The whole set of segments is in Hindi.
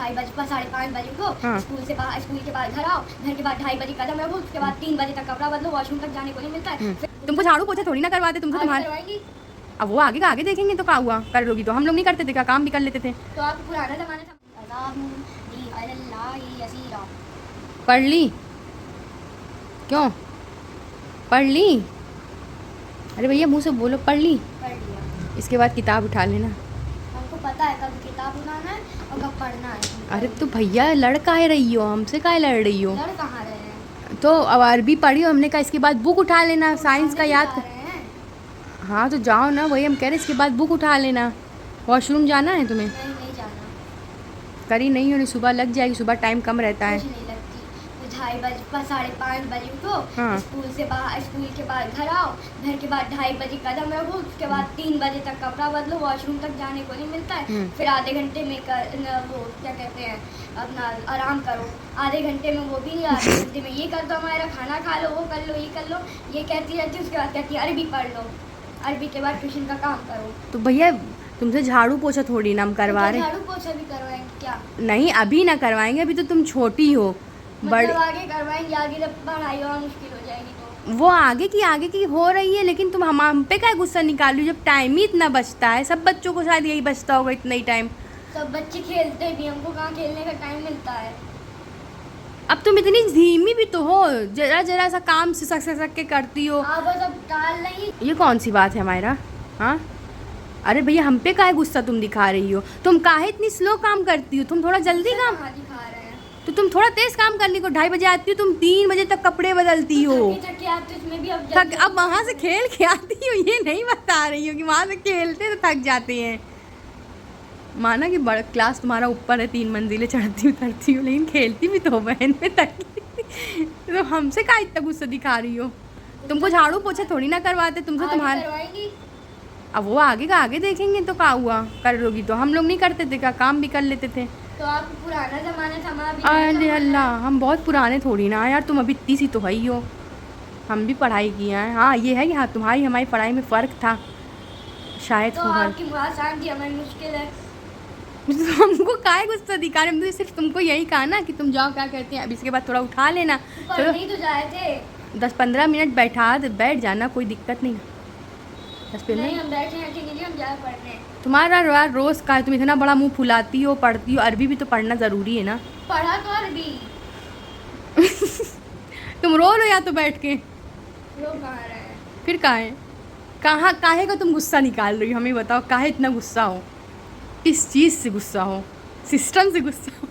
5:30 5:30 बजे को हाँ। स्कूल के बाद घर आओ, घर के बाद 2:30 बजे कदम रखो, उसके बाद 3 बजे तक कपड़ा बदलो, वॉशरूम तक जाने को नहीं मिलता है। तुमको झाड़ू पोछा थोड़ी ना करवाते, तुमसे तुम्हारे करवाएंगी अब वो आगे का आगे देखेंगे तो क्या हुआ, कर लोगी तो हम लोग नहीं करते थे क्या, काम भी कर लेते थे। तो आप पुराना जमाना था। पढ़ ली क्यों, पढ़ ली? अरे भैया मुँह से बोलो, पढ़ ली? पढ़ लिया। इसके बाद किताब उठा लेना। हमको पता है कब किताब उठाना है और कब पढ़ना है। अरे तो भैया लड़ काहे रही हो, हमसे काहे लड़ रही हो? लड़ कहाँ रहे हैं? तो अब अरबी पढ़ी हो हमने कहा, इसके बाद बुक उठा लेना, साइंस का याद जा रहे हैं। हाँ तो जाओ ना, वही हम कह रहे इसके बाद बुक उठा लेना। वॉशरूम जाना है तुम्हें? नहीं जाना। करी नहीं होनी, सुबह लग जाएगी, सुबह टाइम कम रहता है। कुछ नहीं लगती। तो 2:30 5:30 बजे उठो, हाँ। स्कूल के बाद घर आओ, घर के बाद 2:30 बजे कदम रखो, उसके बाद 3 बजे तक कपड़ा बदलो, वॉशरूम तक जाने को नहीं मिलता है। फिर आधे घंटे में वो क्या कहते हैं अपना आराम करो, आधे घंटे में वो भी नहीं, आधे घंटे में ये कर दो, हमारा खाना खा लो, वो कर लो, ये कर लो, ये कहती रहती है। उसके बाद कहती है अरबी पढ़ लो, अरबी के बाद ट्यूशन का काम करो। तो भैया तुमसे झाड़ू पोछा थोड़ी ना हम करवा रहे। झाड़ू पोछा भी करवाएंगे क्या? नहीं अभी ना करवाएंगे, अभी तो तुम छोटी हो। बड़ी मतलब आगे करवाएंगे, आगे जब पढ़ाई और मुश्किल हो जाएगी तो। वो आगे की हो रही है, लेकिन तुम हम पे क्या गुस्सा निकाल रही हो, जब टाइम ही इतना बचता है। सब बच्चों को शायद यही बचता होगा, इतना ही टाइम। सब बच्चे खेलते भी, हमको कहाँ खेलने का टाइम मिलता है। अब तुम इतनी धीमी भी तो हो, जरा जरा सा काम सक के करती हो। हाँ बस अब टाल नहीं। ये कौन सी बात है हमारा? हाँ अरे भैया हम पे काहे गुस्सा तुम दिखा रही हो? तुम काहे इतनी स्लो काम करती हो? तुम थोड़ा जल्दी काम, कहाँ दिखा रहे हैं? तो तुम थोड़ा तेज काम करने को 2:30 बजे आती हो, तुम 3 बजे तक कपड़े बदलती हो। थके आते हो, इसमें भी अब थक अब वहाँ से खेल के आती हो, ये नहीं बता रही हो कि वहाँ से खेलते तो थक जाते हैं। माना कि बड़ा क्लास तुम्हारा ऊपर है, 3 मंजिलें चढ़ती उतरती हो, लेकिन खेलती भी तो बहन में तक। तो हमसे का इतना गुस्सा दिखा रही हो? तुमको झाड़ू पोछा थोड़ी ना करवाते, तुमसे तुम्हारे करवाएंगी। अब वो आगे का आगे देखेंगे तो क्या हुआ, कर लोगी तो हम लोग नहीं करते थे क्या, काम भी कर लेते थे। तो आप पुराना जमाना था, हमारा भी अरे नया अल्लाह, जमाना हम बहुत पुराने थोड़ी ना यार, तुम अभी इतनी सी तो है ही हो। हम भी पढ़ाई किया है। हाँ ये है कि हाँ तुम्हारी हमारी पढ़ाई में फ़र्क था शायद। है। तो आपकी आसान थी, हमारी मुश्किल है। हमको काहे गुस्सा दिखा रहे, हमने सिर्फ तुमको यही कहा ना कि तुम जाओ, क्या कहते हैं, अब इसके बाद थोड़ा उठा लेना। चलो पढ़ने ही तो जाए थे। 10-15 मिनट बैठ जाना, कोई दिक्कत नहीं। 10 नहीं मिनट हम बैठे हैं, ठीक है, हम जाए पढ़ने। तुम्हारा रोज़ का तुम इतना बड़ा मुंह फुलाती हो, पढ़ती हो, अरबी भी तो पढ़ना ज़रूरी है ना। पढ़ा तो अरबी। तुम रो लो या तो बैठ के। रो कहाँ रहे हैं? फिर काहे का तुम गुस्सा निकाल रही हो, हमें बताओ, काहे इतना गुस्सा हो? किस चीज़ से गुस्सा हो? सिस्टम से गुस्सा हो?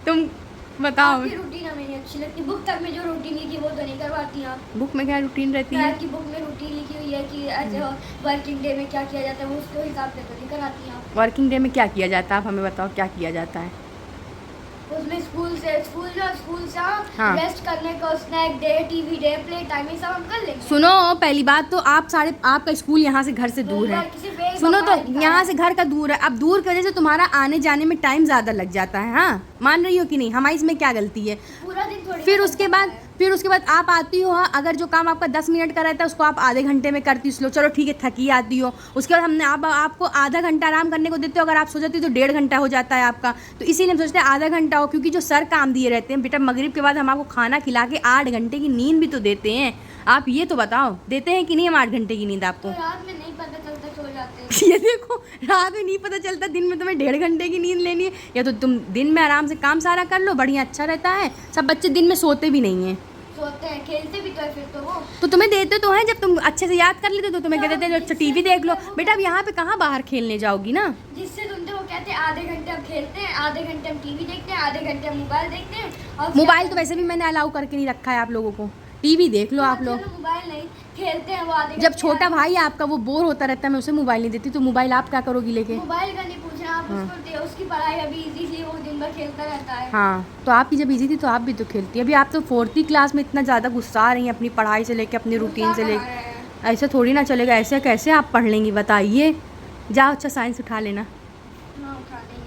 तुम बताओ। आपकी रूटीन हमें नहीं अच्छी लगती। बुक तक में जो रूटीन लिखी वो तो नहीं करवाती आप। बुक में क्या रूटीन रहती है? आपकी बुक में रूटीन लिखी हुई है कि वर्किंग डे में क्या किया जाता है, वो उसके हिसाब से तो नहीं कराती आप। वर्किंग डे में क्या किया जाता है, आप हमें बताओ क्या किया जाता है? उसमें स्कूल से हाँ। रेस्ट करने का, snack day, TV day, play time, ये सब हम कर लेंगे। सुनो, पहली बात तो आपका स्कूल यहाँ से घर से दूर है। सुनो तो यहाँ से घर का दूर है, अब दूर की वजह से तुम्हारा आने जाने में टाइम ज़्यादा लग जाता है। हाँ मान रही हो कि नहीं? हमारी इसमें क्या गलती है? पूरा दिन थोड़ी। फिर उसके बाद आप आती हो, हाँ अगर जो काम आपका 10 मिनट का रहता है उसको आप आधे घंटे में करती हो, चलो ठीक है, थकी आती हो। उसके बाद हमने आपको आधा घंटा आराम करने को देते हो, अगर आप सो जाती हो तो 1.5 घंटा हो जाता है आपका। तो इसीलिए हम सोचते हैं आधा घंटा हो, क्योंकि जो सर काम दिए रहते हैं बेटा, मगरिब के बाद हम आपको खाना खिला के 8 घंटे की नींद भी तो देते हैं। आप ये तो बताओ, देते हैं कि नहीं हम 8 घंटे की नींद आपको? तो रात में नहीं पता चलता, सो जाते हैं। ये देखो, रात में नहीं पता चलता, दिन में तुम्हें 1.5 घंटे की नींद लेनी है। या तो तुम दिन में आराम से काम सारा कर लो, बढ़िया अच्छा रहता है। सब बच्चे दिन में सोते भी नहीं हैं, सोते हैं, खेलते भी तो है फिर तो वो। तो तुम्हें देते तो हैं, जब तुम अच्छे से याद कर लेते तो तुम्हें कहते थे अच्छा टीवी देख लो। बेटा अब यहाँ पे कहाँ बाहर खेलने जाओगी ना? जिससे सुनते वो कहते हैं आधे घंटे हम खेलते हैं, आधे घंटे हम टीवी देखते हैं, आधे घंटे हम मोबाइल देखते हैं। और मोबाइल तो वैसे भी मैंने अलाउ करके नहीं रखा है आप लोगों को, टीवी देख लो आप लोग। मोबाइल नहीं खेलते हैं वो आधे जब घंटे। छोटा भाई है आपका, वो बोर होता रहता है, मैं उसे मोबाइल नहीं देती, तो मोबाइल आप क्या करोगी लेके? मोबाइल का नहीं पूछना आप, उसको दे, उसकी पढ़ाई अभी इजी थी, वो दिन भर खेलता रहता है। हाँ तो आपकी जब इजी थी तो आप भी तो खेलती। अभी आप तो 4th क्लास में इतना ज़्यादा गुस्सा आ रही हैं अपनी पढ़ाई से लेके, अपनी रूटीन से लेके। ऐसे थोड़ी ना चलेगा, ऐसे कैसे आप पढ़ लेंगी बताइए? जाओ अच्छा साइंस उठा लेना। हाँ उठा लेंगे।